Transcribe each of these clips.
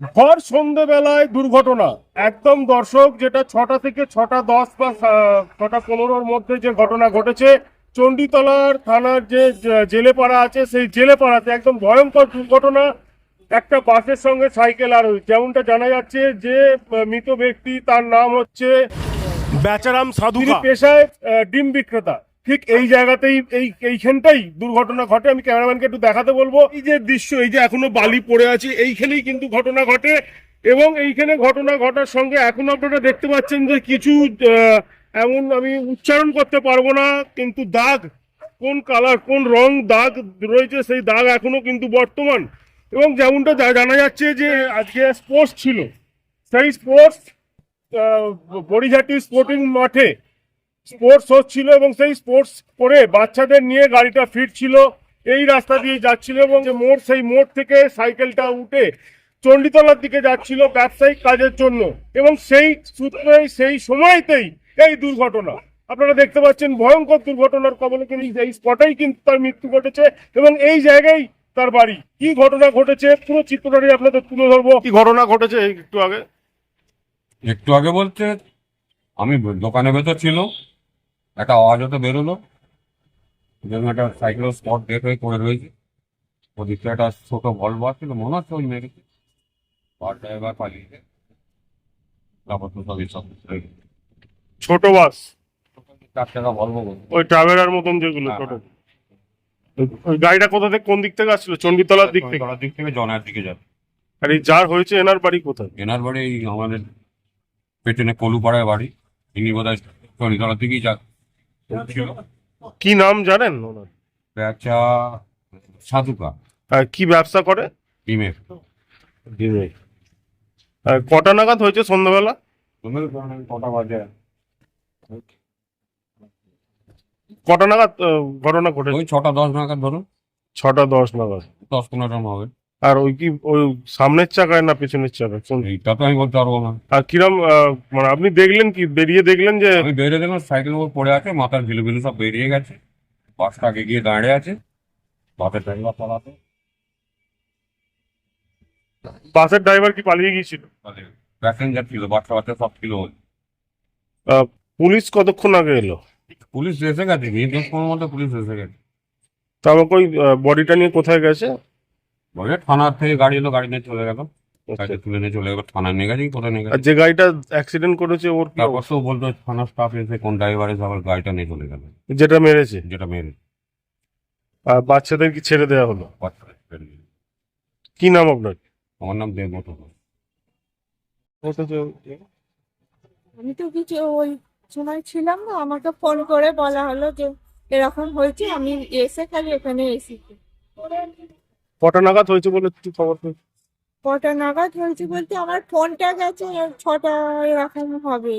ভর সন্ধ্যেবেলায় দুর্ঘটনা। একদম দর্শক, যেটা 6টা থেকে 6টা 10 বা 6টা 15-র মধ্যে যে ঘটনা ঘটেছে চণ্ডীতলার থানার যে জেলেপাড়া আছে, সেই জেলেপাড়াতে একদম ভয়ঙ্কর দুর্ঘটনা। একটা বাসের সঙ্গে সাইকেল আরোহী, যেমনটা জানা যাচ্ছে যে মৃত ব্যক্তি, তার নাম হচ্ছে বেচারাম সাধু, তিনি পেশায় ডিম বিক্রেতা। ঠিক এই জায়গাতেই এইখানটাই দুর্ঘটনা ঘটে। আমি ক্যামেরাম্যানকে একটু দেখাতে বলবো। এই যে দৃশ্য, এই যে এখনো বালি পড়ে আছে, এইখানেই কিন্তু ঘটনা ঘটে। এবং এইখানে ঘটনা ঘটার সঙ্গে এখন আপনারা দেখতে পাচ্ছেন যে কিছু এমন, আমি উচ্চারণ করতে পারবো না, কিন্তু দাগ, কোন কালার, কোন রং দাগ রয়েছে, সেই দাগ এখনো কিন্তু বর্তমান। এবং যেমনটা জানা যাচ্ছে যে আজকে স্পোর্টস ছিল, সেই স্পোর্টস বড়িঘাটি স্পোর্টিং মাঠে স্পোর্টস হচ্ছিল, এবং সেই স্পোর্টস করে বাচ্চাদের নিয়ে গাড়িটা ফিরছিল, এই রাস্তা দিয়ে যাচ্ছিল, এবং যে মোড়, সেই মোড় থেকে সাইকেলটা উঠে চণ্ডীতলার দিকে যাচ্ছিল ব্যবসায়িক কাজের জন্য। এবং সেই সূত্রেই, সেই সময়তেই এই দুর্ঘটনা। আপনারা দেখতে পাচ্ছেন ভয়ঙ্কর দুর্ঘটনার কবলে কিন্তু এই স্পটেই কিন্তু তার মৃত্যু ঘটেছে, এবং এই জায়গায় তার বাড়ি। কি ঘটনা ঘটেছে পুরো চিত্রটাই আপনাদের তুলে ধরবো। কি ঘটনা ঘটেছে একটু আগে? একটু আগে বলতে আমি দোকানের ভেতর ছিল, একটা আওয়াজ হতে বেরোলো, যেন একটা সাইকেলের স্পট ডেট হয়ে পড়ে রয়েছে। ওদিকটা একটা ছোট ভলভো ছিল, মনে হচ্ছে ওই মেরেছে। আর ড্রাইভার পালিয়েছে, তারপর তো সব হয়ে গেছে। ছোট বাস, 4 টাকা ভলভো বলতো। ওই ট্রাভেলার মতন যেগুলো হ্যাঁ, ছোট। হ্যাঁ। ওই গাড়িটা কোথা থেকে, কোন দিক থেকে আসছিল? চণ্ডীতলার দিক থেকে। তলার দিক থেকে জনার দিকে যাবে। আর এই যার হয়েছে, এনার বাড়ি কোথায়? এনার বাড়ি এই আমাদের পেছনে কলুপাড়ায় বাড়ি। ইনি বোধ হয় তলার দিকেই ছিল। কি নাম জানেন ওনার? ব্যবসা সাধুকা, আর কি ব্যবসা করে? ডিমের। আর কটা নাগাদ হয়েছে সন্ধ্যাবেলা? তোমাদের কটা বাজে? কটা নাগাদ ঘটনা ঘটেছে? ওই 6টা 10 নাগাদ ধরুন। 6টা 10 নাগাদ। 10-15 হবে। আর ওই কি, ওই সামনের চাকায় না পেছনের চাকায় এইটা তো আমি বলতে পারবো না। আর কিরম মানে আপনি দেখলেন কি, বেরিয়ে দেখলেন যে? আমি বেরিয়ে দেখলাম সাইকেল উপর পড়ে আছে, মাথার ভিলু ভিলু সব বেরিয়ে গেছে। বাসটা আগে গিয়ে দাঁড়িয়ে আছে, বাসের ড্রাইভার পালাতে। বাসের ড্রাইভার কি পালিয়ে গিয়েছিল? প্যাসেঞ্জার ছিল, বাচ্চা বাচ্চা সব ছিল। আহ, পুলিশ কতক্ষণ আগে এলো? পুলিশ এসে গেছে, 10-15 মধ্যে পুলিশ এসে গেছে। তারপর ওই বডিটা নিয়ে কোথায় গেছে? বলে থানার থেকে গাড়ি এলো, গাড়ি নিয়ে চলে গেল। আচ্ছা। গাড়ি তুলে নিয়ে চলে গেল, থানায় নিয়ে গেছে, কোথায় নিয়ে আর গেছে। যে গাড়িটা অ্যাক্সিডেন্ট করেছে ওর কি তারপর অবস্থা? তো বলতো থানার স্টাফ এসে কোন ড্রাইভার এসে আবার গাড়িটা নিয়ে চলে গেল, যেটা মেরেছে? যেটা মেরে আর বাচ্চাদের কি ছেড়ে দেওয়া হলো? বাচ্চা বেরিয়ে গেল। কি নাম আপনার? আমার নাম দেবমতো। আমি তো কিছু ওই সময় ছিলাম না, আমাকে ফোন করে বলা হলো যে এরকম হয়েছে, আমি এসে খালি এখানে এসেছি। কটা নাগাদ হয়েছে বলে একটু খবর পেয়েছি? কটা নাগাদ হয়েছে বলতে আমার ফোনটা গেছে 6টা এরকম হবে।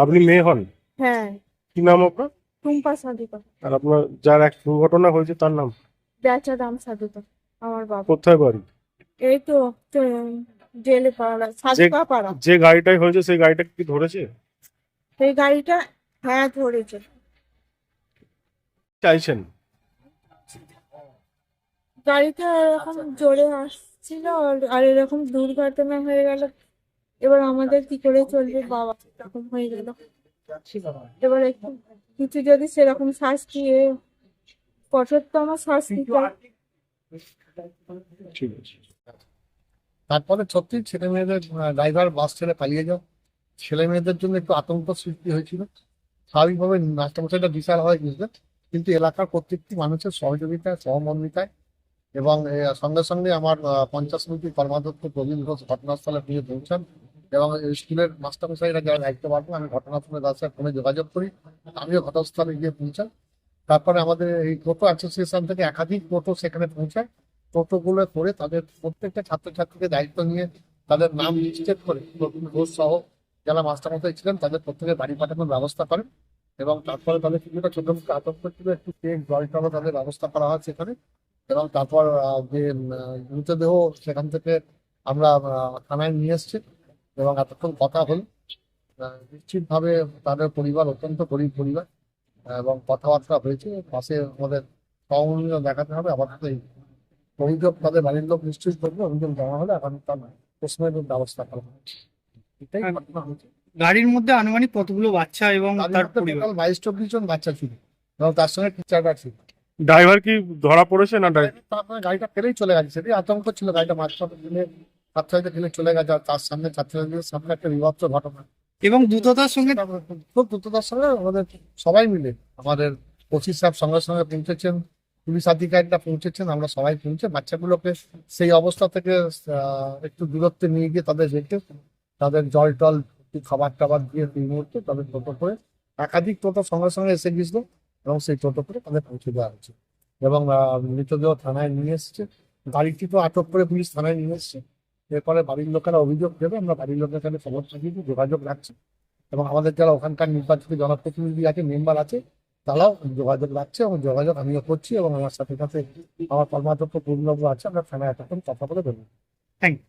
আপনি মেয়ে হন? হ্যাঁ, কি নাম আপনার? টুম্পা সাধুকা। আর আপনার যার এক দুর্ঘটনা হয়েছে তার নাম? বেচা দাম সাধুকা আমার বাবা। কোথায় বাড়ি? এই তো জেলে পাড়া, সাধুকা পাড়া। যে গাড়িটাই হয়েছে সেই গাড়িটা কি ধরেছে? সেই গাড়িটা, হ্যাঁ ধরেছে। চাইছেন? গাড়িটা এরকম জোরে আসছিল, আর এরকম দুর্ঘটনা হয়ে গেল, এবার আমাদের কি করে চলবে, বাবা এরকম হয়ে গেল। এবার একটু কিছু যদি সেরকম শাস্তি, কঠোরতম শাস্তি চাই। ঠিক আছে। তারপরে সত্যি ছেলে মেয়েদের ড্রাইভার বাস ছেড়ে পালিয়ে যাও, ছেলে মেয়েদের জন্য একটু আতঙ্ক সৃষ্টি হয়েছিল। স্বাভাবিকভাবে মাস্টারমশাইটা বিশাল হয় বুঝলেন, কিন্তু এলাকার প্রত্যেকটি মানুষের সহযোগিতায়, সহমর্মিতায় এবং সঙ্গে সঙ্গে আমার পঞ্চায়েত সমিতির কর্মাধ্যক্ষ প্রবীণ ঘোষ ঘটনাস্থলে নিয়ে পৌঁছান, এবং স্কুলের মাস্টারমশাইরা যারা দায়িত্ব পারবেন, আমি ঘটনাস্থলে রাস্তায় ফোনে যোগাযোগ করি, আমিও ঘটনাস্থলে গিয়ে পৌঁছাই। তারপরে আমাদের এই টোটো অ্যাসোসিয়েশন থেকে একাধিক টোটো সেখানে পৌঁছায়। টোটোগুলো করে তাদের প্রত্যেকটা ছাত্রছাত্রীকে দায়িত্ব নিয়ে তাদের নাম লিস্টেড করে প্রবীণ ঘোষ সহ যারা মাস্টারমশাই ছিলেন তাদের প্রত্যেকের বাড়ি পাঠানোর ব্যবস্থা করেন, এবং তারপরে তাদের কিছুটা ছোট মুখে আতঙ্ক ছিল, একটু কেক জল টলও তাদের ব্যবস্থা করা হয় সেখানে। এবং তারপর যে মৃতদেহ সেখান থেকে আমরা থানায় নিয়ে এসেছি, এবং এতক্ষণ কথা হল। নিশ্চিতভাবে তাদের পরিবার অত্যন্ত গরিব পরিবার, এবং কথাবার্তা হয়েছে, পাশে আমাদের সহমর্মিতা দেখাতে হবে আপাতত এই। অভিযোগ তাদের বাড়ির লোক নিশ্চয়ই করবে, অভিযোগ জমা হলে এখন তার প্রশ্নের ব্যবস্থা করা হবে। এটাই ঘটনা হয়েছে। গাড়ির মধ্যে আনুমানিক কতগুলো বাচ্চা এবং তার পরিবার? 22-24 জন বাচ্চা ছিল এবং তার সঙ্গে টিচাররা ছিল। ড্রাইভার কি ধরা পড়েছে না ড্রাইভার? তারপরে গাড়িটা ফেলেই চলে গেছে, সেটাই আতঙ্ক ছিল। গাড়িটা মাঝপথে ফেলে ছাত্রছাত্রীদের ফেলে চলে গেছে, আর তার সামনে ছাত্রছাত্রীদের সামনে একটা বিভৎস ঘটনা। এবং দ্রুততার সঙ্গে খুব দ্রুততার সঙ্গে আমাদের সবাই মিলে, আমাদের ওসি সাহেব সঙ্গে সঙ্গে পৌঁছেছেন, পুলিশ আধিকারিকরা পৌঁছেছেন, আমরা সবাই পৌঁছে বাচ্চাগুলোকে সেই অবস্থা থেকে একটু দূরত্বে নিয়ে গিয়ে তাদের রেখে তাদের জল টল খাবার টাবার দিয়ে এই মুহূর্তে তাদের টোটো করে, একাধিক টোটো সঙ্গে সঙ্গে এসে গেছিল এবং সেই টোটো করে তাদের পৌঁছে দেওয়া হয়েছে এবং মৃতদেহ থানায় নিয়ে এসছে। গাড়িটি তো আটক করে পুলিশ থানায় নিয়ে এসছে। এরপরে বাড়ির লোকেরা অভিযোগ দেবে, আমরা বাড়ির লোকের সাথে খবর থাকিয়ে যোগাযোগ রাখছি এবং আমাদের যারা ওখানকার নির্বাচিত জনপ্রতিনিধি আছে, মেম্বার আছে, তারাও যোগাযোগ রাখছে এবং যোগাযোগ আমিও করছি এবং আমার সাথে সাথে আমার কর্মাধ্যক্ষ পূর্ণবাবু আছে, আমরা থানায় এতক্ষণ কথা বলে দেবো। Thank you.